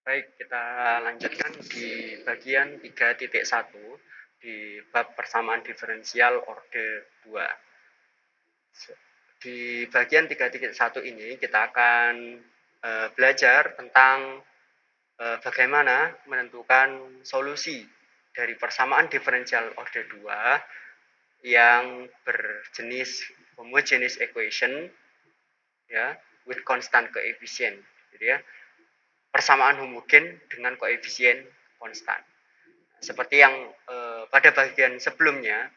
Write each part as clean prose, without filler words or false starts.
Baik, kita lanjutkan di bagian 3.1 di bab persamaan diferensial orde 2. Di bagian 3.1 ini kita akan belajar tentang bagaimana menentukan solusi dari persamaan diferensial orde 2 yang berjenis homogeneous equation ya with constant coefficient. Jadi ya, persamaan homogen dengan koefisien konstan. Seperti yang pada bagian sebelumnya,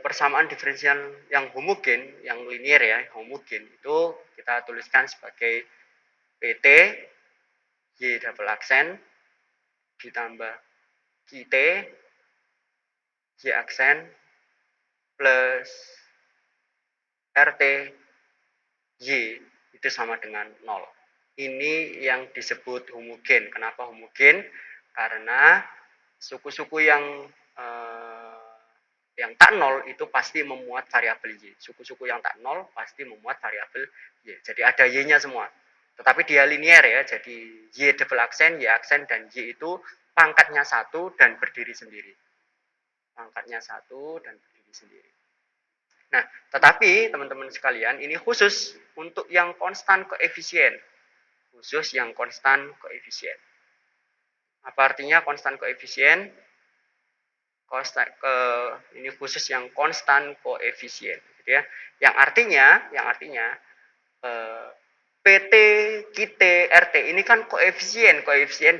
persamaan diferensial yang homogen, yang linier ya, homogen itu kita tuliskan sebagai PT Y double aksen ditambah QT Y aksen plus RT Y itu sama dengan 0. Ini yang disebut homogen. Kenapa homogen? Karena suku-suku yang tak nol itu pasti memuat variabel Y. Suku-suku yang tak nol pasti memuat variabel Y. Jadi ada Y-nya semua. Tetapi dia linier ya, jadi Y double aksen, Y aksen, dan Y itu pangkatnya 1 dan berdiri sendiri. Pangkatnya 1 dan berdiri sendiri. Nah, tetapi teman-teman sekalian, ini khusus untuk yang konstan koefisien. Khusus yang konstan koefisien. Apa artinya konstan koefisien? Ini khusus yang konstan koefisien, gitu ya. Yang artinya PT, QT, RT ini kan koefisien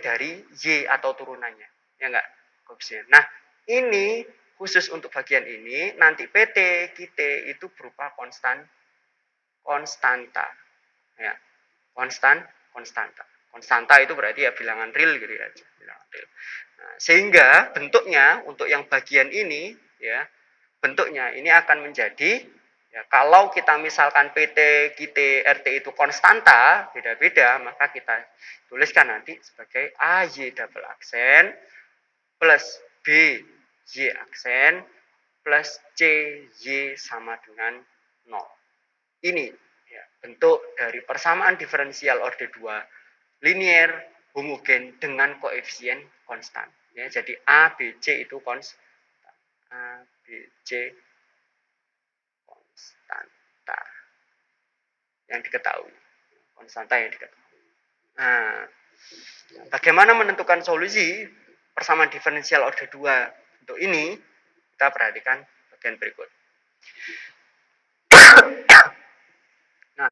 dari Y atau turunannya, ya enggak? Koefisien. Nah, ini khusus untuk bagian ini, nanti PT, QT itu berupa konstanta, ya, konstanta. Konstanta itu berarti ya bilangan real gitu ya, bilangan real. Nah, sehingga bentuknya untuk yang bagian ini ya, bentuknya ini akan menjadi ya, kalau kita misalkan PT, QT, RT itu konstanta, beda-beda, maka kita tuliskan nanti sebagai AY double aksen plus BY aksen plus CY sama dengan 0. Ini ya, bentuk dari persamaan diferensial orde 2 linier homogen dengan koefisien konstan. Ya, jadi A, B, C itu konstan. A, B, C konstanta yang diketahui. Konstanta yang diketahui. Nah, bagaimana menentukan solusi persamaan diferensial orde 2 untuk ini? Kita perhatikan bagian berikut. Nah,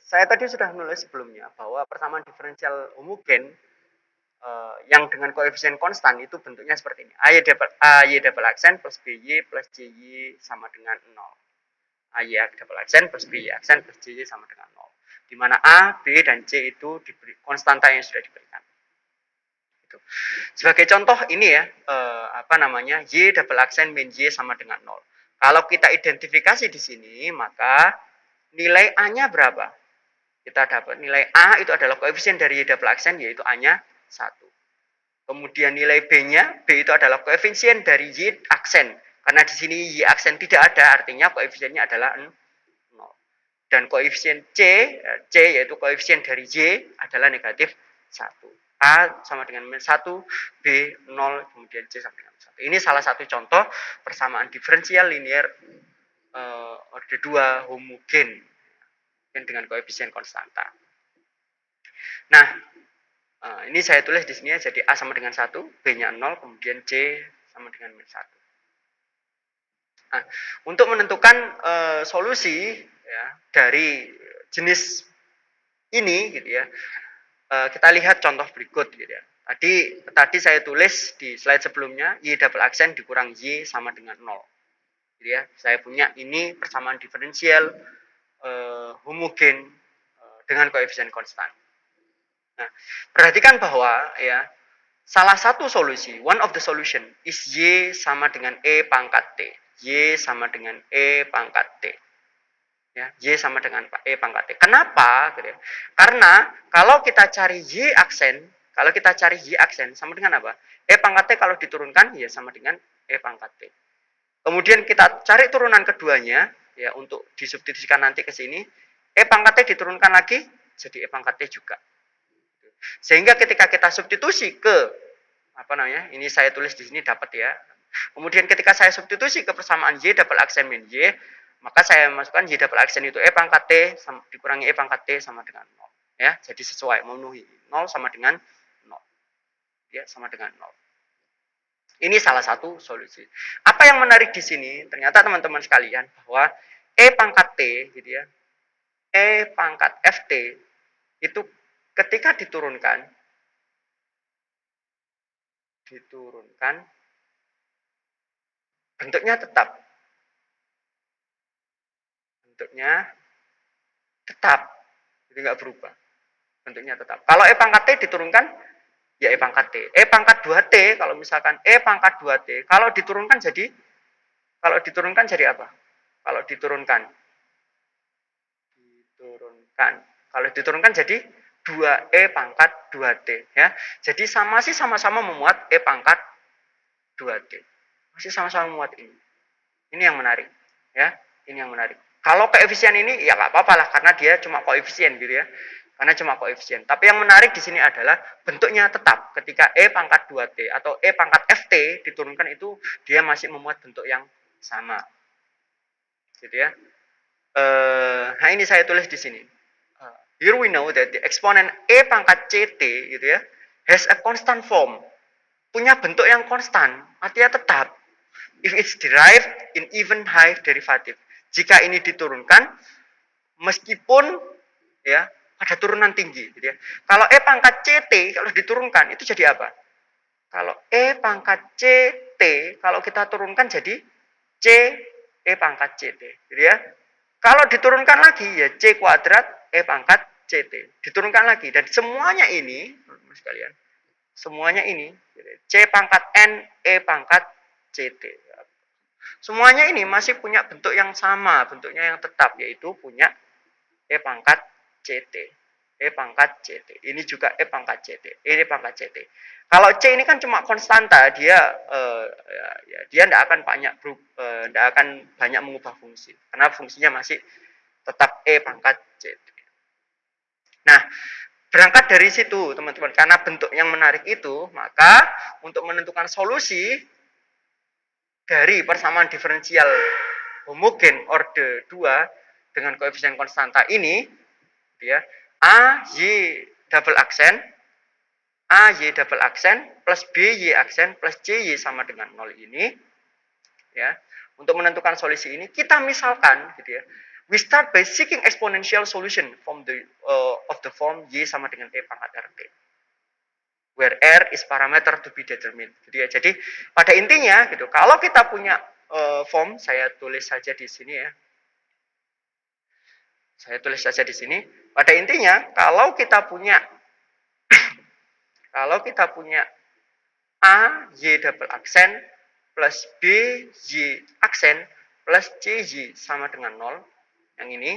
saya tadi sudah menulis sebelumnya bahwa persamaan diferensial homogen yang dengan koefisien konstan itu bentuknya seperti ini. AY double aksen plus BY plus CY sama dengan 0. AY double aksen plus BY aksen plus CY sama dengan 0. Di mana A, B, dan C itu diberi konstanta yang sudah diberikan. Itu. Sebagai contoh ini ya, Y double aksen min Y sama dengan 0. Kalau kita identifikasi di sini, maka nilai A-nya berapa? Kita dapat nilai A itu adalah koefisien dari Y double aksen, yaitu A-nya 1. Kemudian nilai B-nya, B itu adalah koefisien dari Y aksen. Karena di sini Y aksen tidak ada, artinya koefisiennya adalah 0. Dan koefisien C yaitu koefisien dari Y adalah negatif 1. A sama dengan 1, B 0, kemudian C sama dengan 1. Ini salah satu contoh persamaan diferensial linier orde 2 homogen dengan koefisien konstanta. Nah, ini saya tulis di sini jadi A sama dengan 1, B-nya 0, kemudian C sama dengan min 1. Nah, untuk menentukan solusi ya, dari jenis ini gitu ya, kita lihat contoh berikut gitu ya. Tadi saya tulis di slide sebelumnya Y double aksen dikurang Y sama dengan 0. Gitu ya. Saya punya ini persamaan diferensial homogen dengan koefisien konstan. Nah, perhatikan bahwa ya salah satu solusi, one of the solution is Y sama dengan E pangkat T. Y sama dengan E pangkat T. Ya, Y sama dengan E pangkat T. Kenapa? Karena kalau kita cari Y aksen sama dengan apa? E pangkat T kalau diturunkan ya sama dengan E pangkat T. Kemudian kita cari turunan keduanya ya untuk disubstitusikan nanti ke sini. E pangkat T diturunkan lagi jadi E pangkat T juga. Sehingga ketika kita substitusi ke ini saya tulis di sini dapat ya. Kemudian ketika saya substitusi ke persamaan Y double aksen min Y, maka saya masukkan Y double aksen itu E pangkat T dikurangi E pangkat T sama dengan 0. Ya, jadi sesuai memenuhi 0 sama dengan 0. Ya, sama dengan 0. Ini salah satu solusi. Apa yang menarik di sini, ternyata teman-teman sekalian, bahwa E pangkat T gitu ya, E pangkat FT itu ketika diturunkan bentuknya tetap. Jadi nggak berubah. Bentuknya tetap. Kalau E pangkat T diturunkan, ya E pangkat T. E pangkat 2T, kalau misalkan E pangkat 2T, kalau diturunkan jadi apa? Kalau diturunkan jadi 2E pangkat 2T ya. Jadi sama-sama memuat E pangkat 2T. Masih sama-sama memuat ini. Ini yang menarik ya. Ini yang menarik. Kalau koefisien ini ya nggak apa-apa lah karena dia cuma koefisien gitu ya. Karena cuma koefisien. Tapi yang menarik di sini adalah bentuknya tetap. Ketika E pangkat 2T atau E pangkat FT diturunkan itu dia masih memuat bentuk yang sama. Gitu ya. Nah ini saya tulis di sini. Here we know that the exponent E pangkat CT gitu ya has a constant form. Punya bentuk yang konstan, artinya tetap. If it's derived in even high derivative. Jika ini diturunkan meskipun ya pada turunan tinggi gitu ya. Kalau E pangkat CT kalau diturunkan itu jadi apa? Kalau E pangkat CT kalau kita turunkan jadi C E pangkat CT gitu ya. Kalau diturunkan lagi ya C kuadrat E pangkat CT. Diturunkan lagi dan semuanya ini sekalian. Semuanya ini C pangkat N E pangkat CT. Semuanya ini masih punya bentuk yang sama, bentuknya yang tetap yaitu punya E pangkat CT. E pangkat CT. Ini juga E pangkat CT. Ini pangkat CT. Kalau C ini kan cuma konstanta, dia dia tidak akan banyak mengubah fungsi karena fungsinya masih tetap E pangkat CT. Nah, berangkat dari situ teman-teman, karena bentuk yang menarik itu, maka untuk menentukan solusi dari persamaan diferensial homogen orde 2 dengan koefisien konstanta ini ya, A Y double aksen plus B Y aksen plus C Y sama dengan 0 ini ya. Untuk menentukan solusi ini kita misalkan gitu ya. We start by seeking exponential solution from of the form Y sama dengan E pangkat RT. Where R is parameter to be determined. Jadi pada intinya gitu, kalau kita punya form, saya tulis saja di sini ya. Saya tulis saja di sini. Pada intinya, kalau kita punya A Y double aksen plus B Y aksen plus C Y sama dengan 0. Yang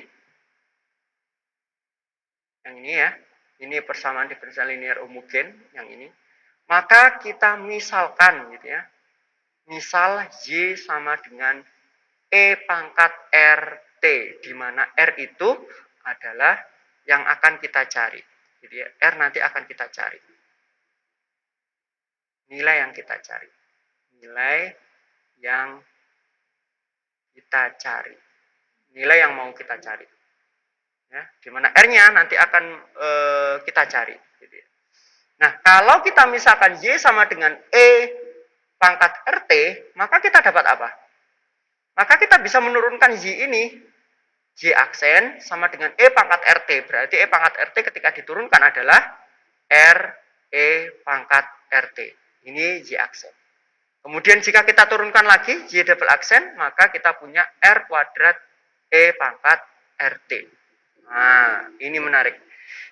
ini ya. Ini persamaan diferensial linear homogen yang ini. Maka kita misalkan gitu ya. Misal Y sama dengan E pangkat RT, di mana R itu adalah yang akan kita cari. Jadi R nanti akan kita cari. Nilai yang kita cari. Nilai yang mau kita cari. Ya, di mana R-nya nanti akan kita cari. Nah, kalau kita misalkan Y sama dengan E pangkat RT, maka kita dapat apa? Maka kita bisa menurunkan Y ini. Y aksen sama dengan E pangkat RT. Berarti E pangkat RT ketika diturunkan adalah R E pangkat RT. Ini Y aksen. Kemudian jika kita turunkan lagi Y double aksen, maka kita punya R kuadrat E pangkat RT. Nah, ini menarik.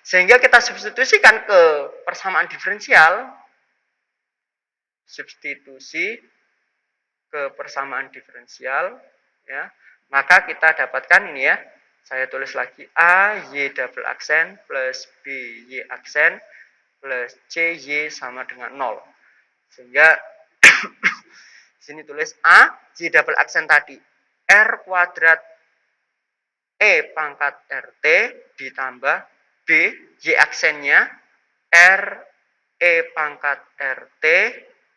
Sehingga kita substitusikan ke persamaan diferensial. Ya, maka kita dapatkan ini ya. Saya tulis lagi A Y double aksen plus B Y aksen plus C Y sama dengan 0. Sehingga sini tulis A Y double aksen tadi R kuadrat E pangkat RT ditambah B, Y aksennya R E pangkat RT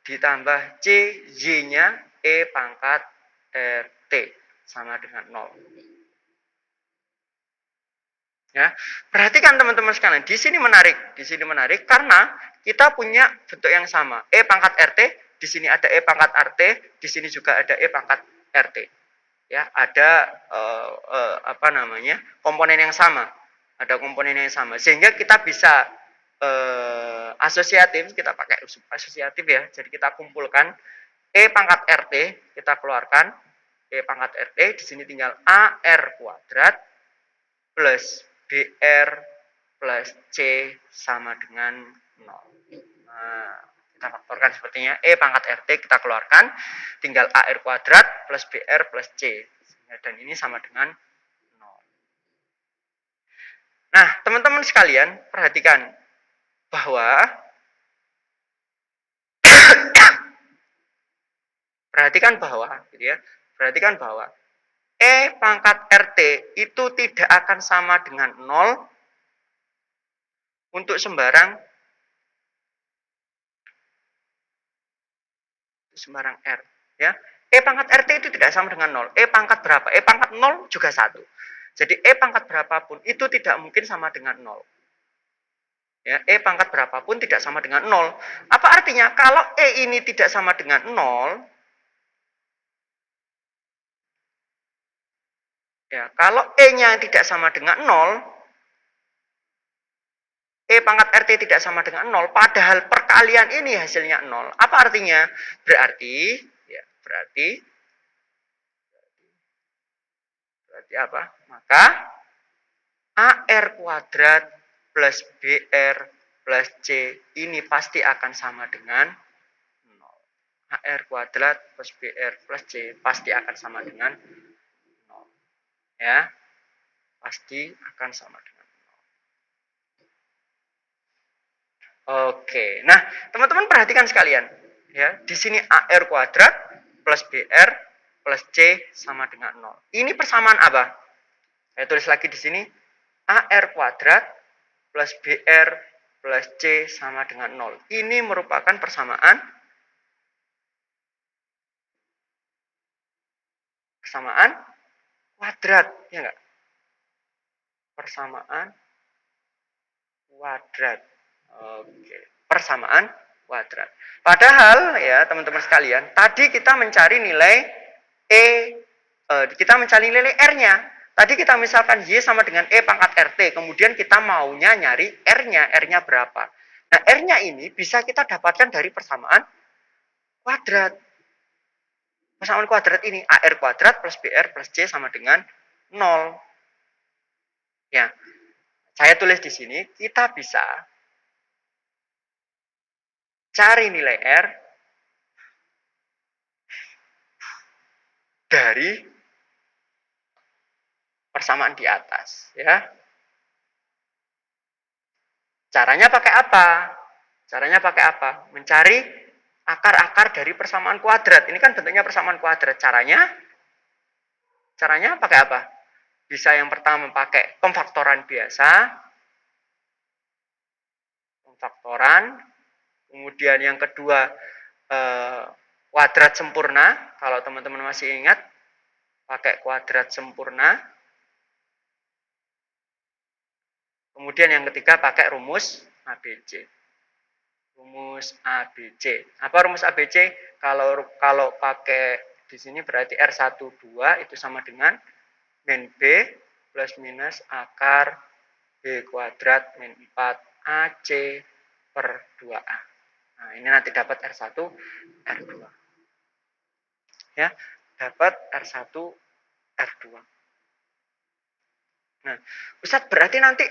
ditambah C, Y-nya E pangkat RT sama dengan 0. Ya, perhatikan teman-teman sekalian, di sini menarik karena kita punya bentuk yang sama. E pangkat RT, di sini ada E pangkat RT, di sini juga ada E pangkat RT. Ya, ada komponen yang sama. Ada komponen yang sama. Sehingga kita bisa asosiatif, kita pakai asosiatif ya. Jadi kita kumpulkan E pangkat RT, kita keluarkan E pangkat RT, di sini tinggal AR kuadrat plus BR plus C sama dengan 0. Nah, kita faktorkan sepertinya E pangkat RT kita keluarkan, tinggal AR kuadrat plus BR plus C. Dan ini sama dengan 0. Nah, teman-teman sekalian, perhatikan bahwa gitu ya. Perhatikan bahwa E pangkat RT itu tidak akan sama dengan 0 untuk sembarang R. Ya. E pangkat RT itu tidak sama dengan 0. E pangkat berapa? E pangkat 0 juga 1. Jadi E pangkat berapapun itu tidak mungkin sama dengan 0. Ya, E pangkat berapapun tidak sama dengan 0. Apa artinya? Kalau E ini tidak sama dengan 0, ya, kalau E-nya tidak sama dengan 0, E pangkat RT tidak sama dengan 0, padahal perkalian ini hasilnya 0. Apa artinya? Berarti apa? Maka AR kuadrat plus BR plus C ini pasti akan sama dengan 0. AR kuadrat plus BR plus C pasti akan sama dengan 0. Ya, pasti akan sama dengan 0. Oke, nah teman-teman perhatikan sekalian. Ya, di sini AR kuadrat plus BR plus C sama dengan 0. Ini persamaan apa? Saya tulis lagi di sini, AR kuadrat plus BR plus C sama dengan 0. Ini merupakan persamaan kuadrat, ya enggak? Persamaan kuadrat. Oke, persamaan kuadrat. Padahal ya teman-teman sekalian, tadi kita mencari nilai kita mencari nilai R-nya. Tadi kita misalkan Y sama dengan E pangkat RT, kemudian kita maunya nyari R-nya, R-nya berapa. Nah, R-nya ini bisa kita dapatkan dari persamaan kuadrat. Persamaan kuadrat ini, AR kuadrat plus BR plus C sama dengan 0. Ya, saya tulis di sini, kita bisa cari nilai R dari persamaan di atas. Ya. Caranya pakai apa? Mencari akar-akar dari persamaan kuadrat. Ini kan bentuknya persamaan kuadrat. Caranya pakai apa? Bisa yang pertama pakai pemfaktoran biasa. Kemudian yang kedua kuadrat sempurna. Kalau teman-teman masih ingat, pakai kuadrat sempurna. Kemudian yang ketiga pakai rumus ABC. Apa rumus ABC? Kalau pakai di sini berarti R12 itu sama dengan min B plus minus akar B kuadrat min 4AC per 2A. Nah, ini nanti dapat R1, R2. Ya, dapat R1, R2. Nah, Ustadz berarti nanti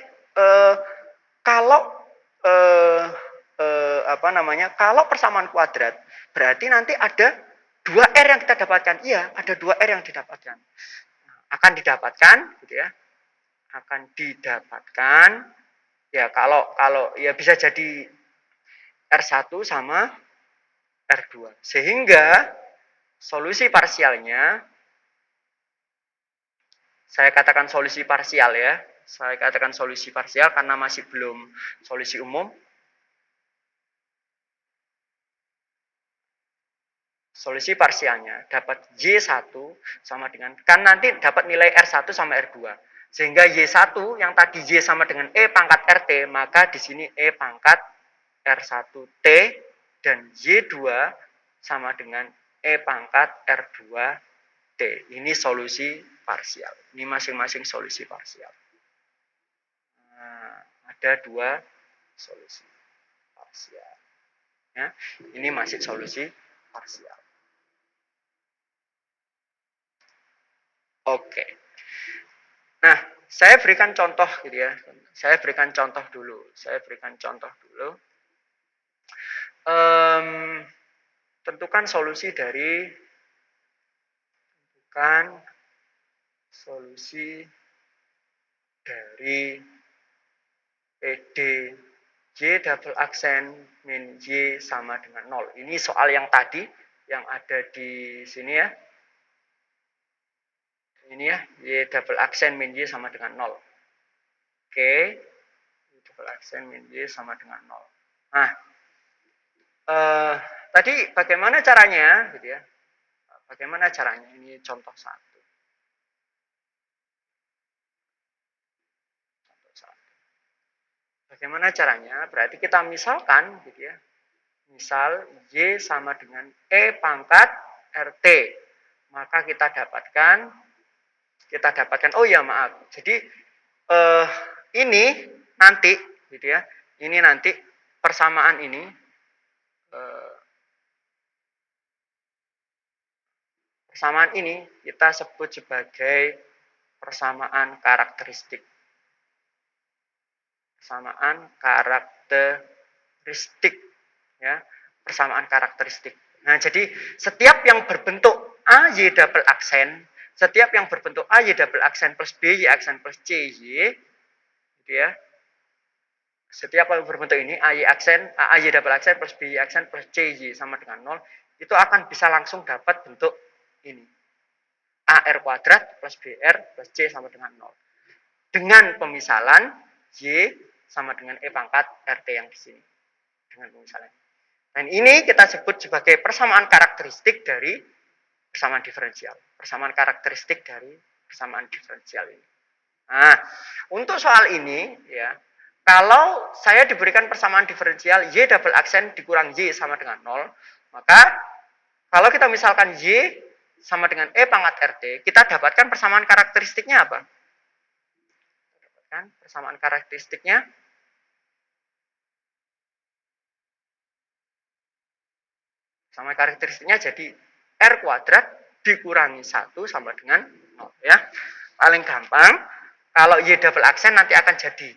kalau persamaan kuadrat, berarti nanti ada 2R yang kita dapatkan. Iya, ada 2R yang didapatkan. Akan didapatkan, gitu ya. Ya kalau ya bisa jadi R1 sama R2. Sehingga solusi parsialnya, saya katakan solusi parsial ya. Saya katakan solusi parsial karena masih belum solusi umum. Solusi parsialnya dapat Y1 sama dengan, kan nanti dapat nilai R1 sama R2. Sehingga Y1 yang tadi Y sama dengan E pangkat RT, maka di sini E pangkat R1T dan Y2 sama dengan E pangkat R2T. Ini solusi parsial. Ini masing-masing solusi parsial. Nah, ada dua solusi parsial. Ya, ini masih solusi parsial. Oke. Nah, saya berikan contoh gitu ya. Saya berikan contoh dulu. Tentukan solusi dari PD Y double aksen min Y sama dengan 0. Ini soal yang tadi yang ada di sini ya. Ini ya, Y double aksen min Y sama dengan 0. Oke. Y double aksen min Y sama dengan 0. Nah, tadi bagaimana caranya gitu ya? Bagaimana caranya? Ini contoh satu. Bagaimana caranya? Berarti kita misalkan gitu ya. Misal Y sama dengan E pangkat RT. Maka kita dapatkan oh ya maaf. Jadi ini nanti gitu ya. Ini nanti persamaan ini kita sebut sebagai persamaan karakteristik. Ya, persamaan karakteristik. Nah, jadi setiap yang berbentuk AY double aksen, plus BY aksen plus CY gitu ya. Setiap yang berbentuk ini AY double aksen plus BY aksen plus CY sama dengan 0, itu akan bisa langsung dapat bentuk ini. AR kuadrat plus BR plus C sama dengan 0. Dengan pemisalan Y sama dengan E pangkat RT yang di sini. Dengan pemisalan. Dan ini kita sebut sebagai persamaan karakteristik dari persamaan diferensial. Persamaan karakteristik dari persamaan diferensial ini. Nah, untuk soal ini ya, kalau saya diberikan persamaan diferensial Y double aksen dikurang Y sama dengan 0, maka kalau kita misalkan Y sama dengan E pangkat RT, kita dapatkan persamaan karakteristiknya apa? Persamaan karakteristiknya jadi R kuadrat dikurangi 1 sama dengan 0 ya. Paling gampang, kalau Y double aksen nanti akan jadi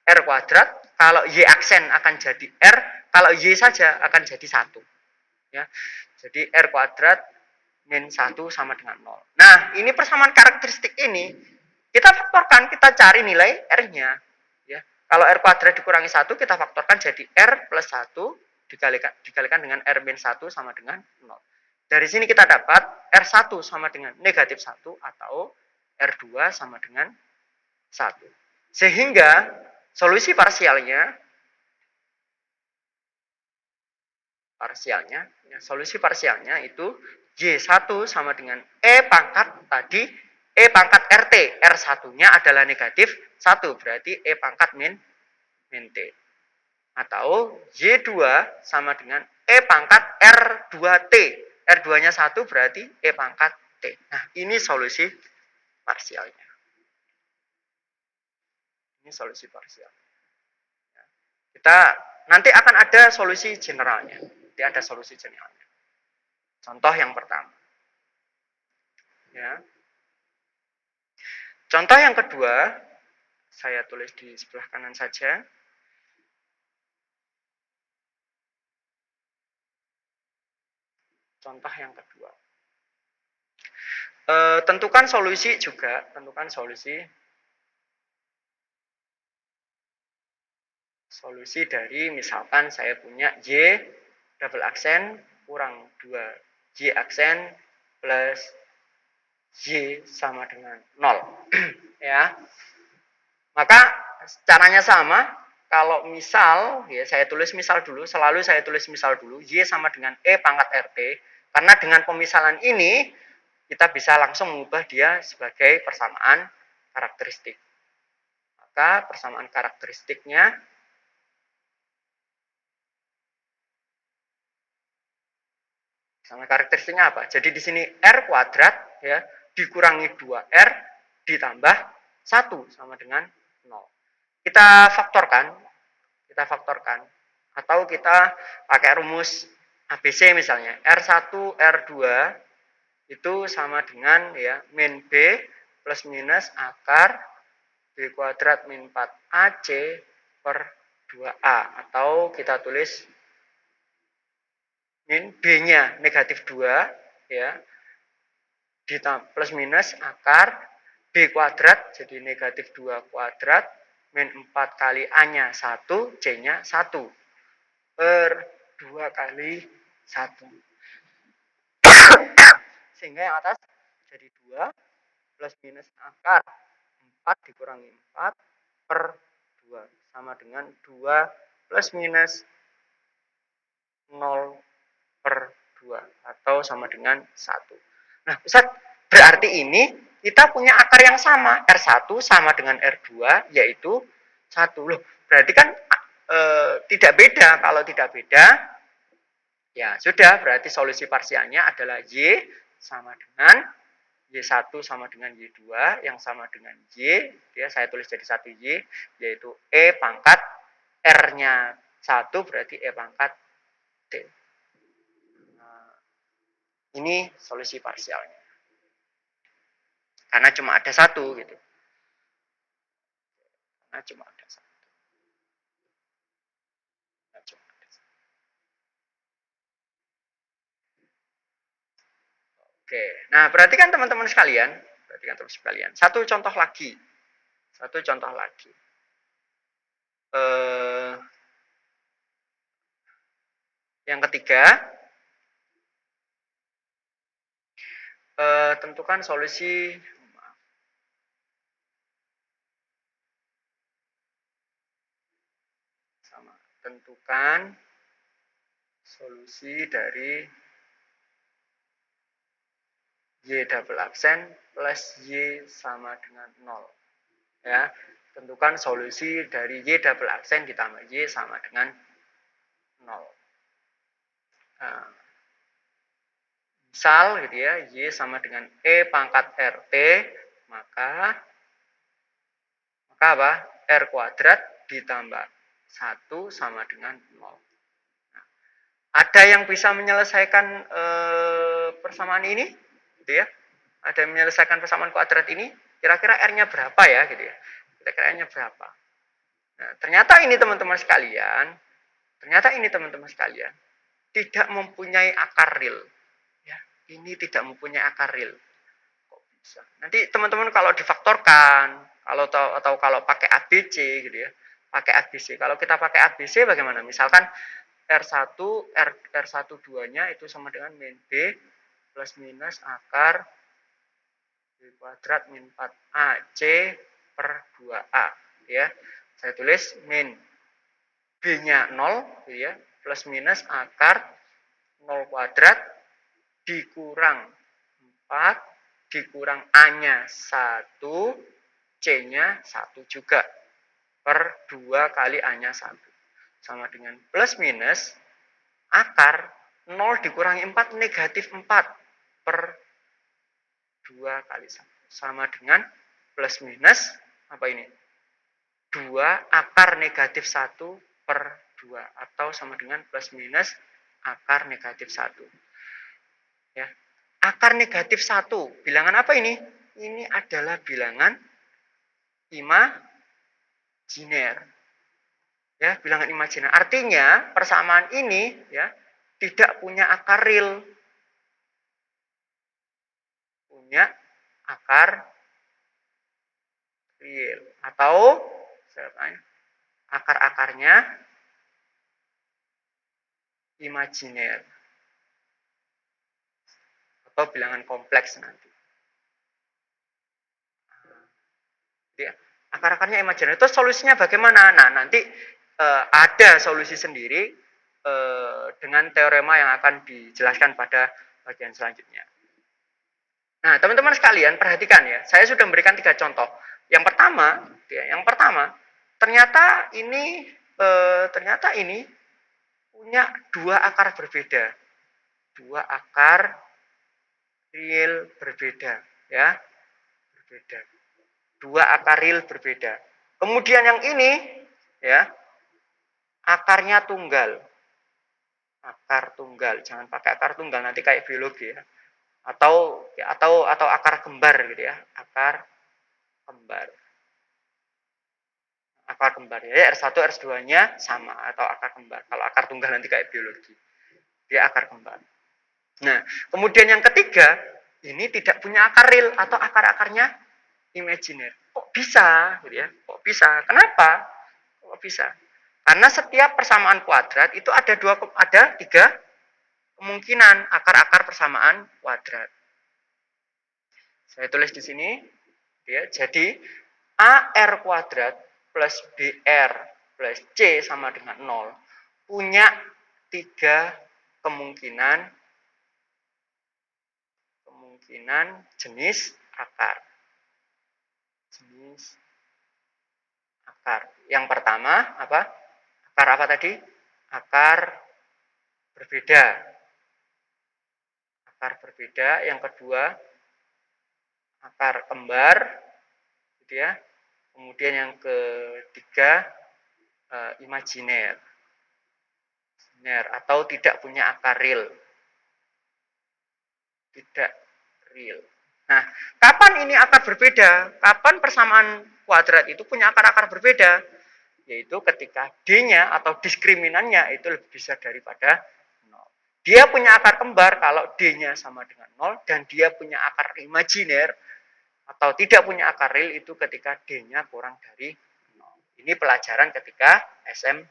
R kuadrat, kalau Y aksen akan jadi R, kalau Y saja akan jadi 1. Ya. Jadi R kuadrat min 1 sama dengan 0. Nah, ini persamaan karakteristik ini kita faktorkan, kita cari nilai R-nya. Ya. Kalau R kuadrat dikurangi 1, kita faktorkan jadi R plus 1 dikalikan dengan R min 1 sama dengan 0. Dari sini kita dapat R1 sama dengan negatif 1 atau R2 sama dengan 1. Sehingga solusi parsialnya itu Y1 sama dengan E pangkat tadi, E pangkat RT, R1-nya adalah negatif 1, berarti E pangkat min T. Atau Y2 sama dengan E pangkat R2T, R2-nya 1 berarti E pangkat T. Nah, ini solusi parsialnya. Ini solusi parsial. Kita nanti akan ada solusi generalnya. Contoh yang pertama. Ya. Contoh yang kedua, saya tulis di sebelah kanan saja. Contoh yang kedua. Tentukan solusi dari misalkan saya punya Y double aksen kurang 2 Y aksen plus Y sama dengan 0. Ya. Maka caranya sama. Kalau misal, ya saya tulis misal dulu, selalu saya tulis misal dulu, Y sama dengan E pangkat RT. Karena dengan pemisalan ini, kita bisa langsung mengubah dia sebagai persamaan karakteristik. Maka persamaan karakteristiknya, sama karakteristiknya apa? Jadi di sini R kuadrat ya dikurangi 2R ditambah 1 sama dengan 0. Kita faktorkan atau kita pakai rumus ABC misalnya. R1 R2 itu sama dengan ya min B plus minus akar B kuadrat min 4AC per 2A, atau kita tulis min B-nya negatif 2 ya plus minus akar B kuadrat jadi negatif 2 kuadrat min 4 kali A-nya 1, C-nya 1 per 2 kali 1. Sehingga yang atas jadi 2 plus minus akar 4 dikurangi 4 per 2 sama dengan 2 plus minus 0 per 2 atau sama dengan 1. Nah, Ustaz, berarti ini kita punya akar yang sama. R1 sama dengan R2 yaitu 1. Loh, berarti kan tidak beda. Kalau tidak beda, ya sudah, berarti solusi parsialnya adalah Y sama dengan Y1 sama dengan Y2 yang sama dengan Y, ya saya tulis jadi 1Y, yaitu E pangkat R-nya 1 berarti E pangkat T. Nah, ini solusi parsialnya. Karena cuma ada satu gitu. Karena cuma ada satu. Oke, nah perhatikan teman-teman sekalian, Satu contoh lagi. Eh, yang ketiga, tentukan solusi. Tentukan solusi dari Y double aksen plus Y sama dengan 0. Ya, tentukan solusi dari Y double aksen ditambah Y sama dengan 0. Nah, misal gitu ya, Y sama dengan E pangkat RT, maka apa? R kuadrat ditambah 1 sama dengan 0. Nah, ada yang bisa menyelesaikan persamaan ini? Gitu ya. Ada yang menyelesaikan persamaan kuadrat ini? Kira-kira R-nya berapa ya gitu ya? Kira-kira R-nya berapa? Nah, ternyata ini teman-teman sekalian, tidak mempunyai akar real. Ya, ini tidak mempunyai akar real. Kok bisa? Nanti teman-teman kalau difaktorkan, atau kalau pakai ABC gitu ya. Pakai ABC. Kalau kita pakai ABC bagaimana? Misalkan R1 R1 2-nya itu sama dengan min B plus minus akar B kuadrat min 4AC per 2A ya. Saya tulis min B-nya 0 ya, plus minus akar 0 kuadrat dikurang 4 dikurang A-nya 1, C-nya 1 juga per 2 kali A-nya 1 sama dengan plus minus akar 0 dikurangi 4 negatif 4 per 2 kali 1 sama dengan plus minus apa ini? 2 akar negatif 1 per 2 atau sama dengan plus minus akar negatif 1. Ya. Akar negatif 1, bilangan apa ini? Ini adalah bilangan imajiner. Ya, bilangan imajiner. Artinya persamaan ini ya tidak punya akar real. Punya akar real atau akar-akarnya imajiner atau bilangan kompleks nanti. Ya, Akar-akarnya imajiner. Terus solusinya bagaimana? Nah, nanti ada solusi sendiri dengan teorema yang akan dijelaskan pada bagian selanjutnya. Nah, teman-teman sekalian, perhatikan ya. Saya sudah memberikan 3 contoh. Yang pertama, ternyata ini punya 2 akar berbeda. 2 akar real berbeda, ya. Berbeda. 2 akar real berbeda. Kemudian yang ini, ya, akarnya tunggal. Akar tunggal. Jangan pakai akar tunggal, nanti kayak biologi ya. Atau akar kembar gitu ya. Akar kembar. Akar kembar ya. R1 R2-nya sama atau akar kembar. Kalau akar tunggal nanti kayak biologi. Dia akar kembar. Nah, kemudian yang ketiga, ini tidak punya akar real atau akar-akarnya imajiner. Kok bisa gitu ya? Kok bisa? Kenapa? Kok bisa? Karena setiap persamaan kuadrat itu ada 3 kemungkinan akar-akar persamaan kuadrat. Saya tulis di sini, ya. Jadi AR kuadrat plus BR plus C sama dengan 0 punya 3 kemungkinan jenis akar. Jenis akar. Yang pertama apa? Akar apa tadi? Akar berbeda. Akar berbeda. Yang kedua, akar kembar, gitu ya. Kemudian yang ketiga, imajiner atau tidak punya akar real. Tidak real. Nah, kapan ini akar berbeda? Kapan persamaan kuadrat itu punya akar-akar berbeda? Yaitu ketika D-nya atau diskriminannya itu lebih besar daripada 0. Dia punya akar kembar kalau D-nya sama dengan 0 dan dia punya akar imajiner atau tidak punya akar real itu ketika D-nya kurang dari 0. Ini pelajaran ketika SMA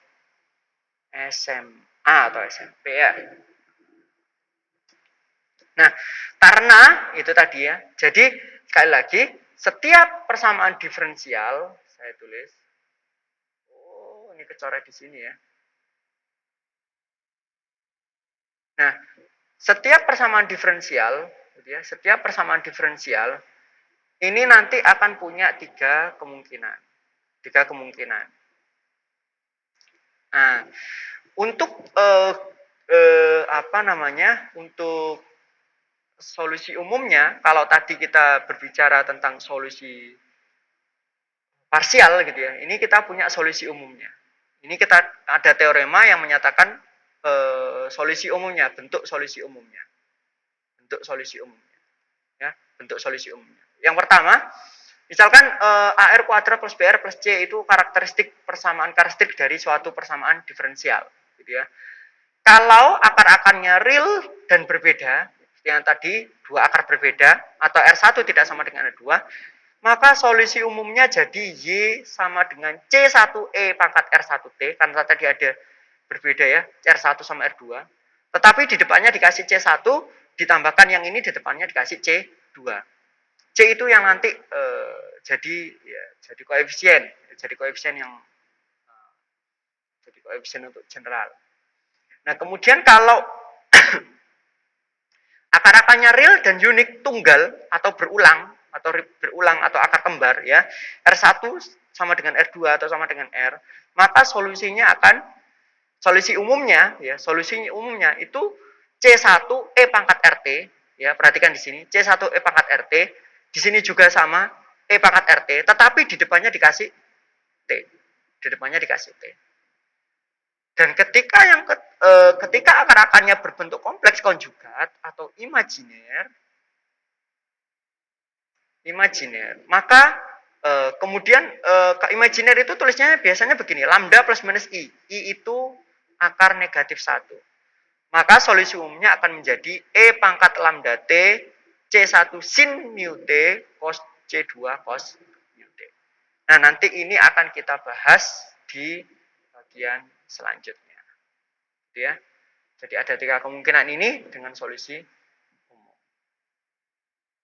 atau SMP ya. Nah, karena itu tadi ya. Jadi sekali lagi setiap persamaan diferensial saya tulis. Oh, ini kecoret di sini ya. Nah, setiap persamaan diferensial, gitu ya, setiap persamaan diferensial ini nanti akan punya 3 kemungkinan. 3 kemungkinan. Nah, untuk untuk solusi umumnya, kalau tadi kita berbicara tentang solusi parsial gitu ya, ini kita punya solusi umumnya. Ini kita ada teorema yang menyatakan solusi umumnya, bentuk solusi umumnya. Bentuk solusi umumnya. Ya, bentuk solusi umumnya. Yang pertama, misalkan AR kuadrat plus BR plus C itu persamaan karakteristik dari suatu persamaan diferensial, gitu ya. Kalau akar-akarnya real dan berbeda, yang tadi 2 akar berbeda atau R1 tidak sama dengan R2, maka solusi umumnya jadi Y sama dengan C1E pangkat R1T, karena tadi ada berbeda ya, R1 sama R2. Tetapi di depannya dikasih C1, ditambahkan yang ini di depannya dikasih C2. C itu yang nanti jadi koefisien untuk general. Nah, kemudian kalau akar-akarnya real dan unik tunggal atau berulang atau akar kembar ya, R1 sama dengan R2 atau sama dengan R, maka solusi umumnya itu C1E pangkat RT ya, perhatikan di sini C1E pangkat RT, di sini juga sama E pangkat RT, tetapi di depannya dikasih T. Di depannya dikasih T. Dan ketika akar-akarnya berbentuk kompleks konjugat atau imajiner, maka kemudian imajiner itu tulisnya biasanya begini, lambda plus minus I. I itu akar negatif 1. Maka solusi umumnya akan menjadi E pangkat lambda T C1 sin mu T cos C2 cos mu T. Nah, nanti ini akan kita bahas di bagian selanjutnya. Ya. Jadi ada 3 kemungkinan ini dengan solusi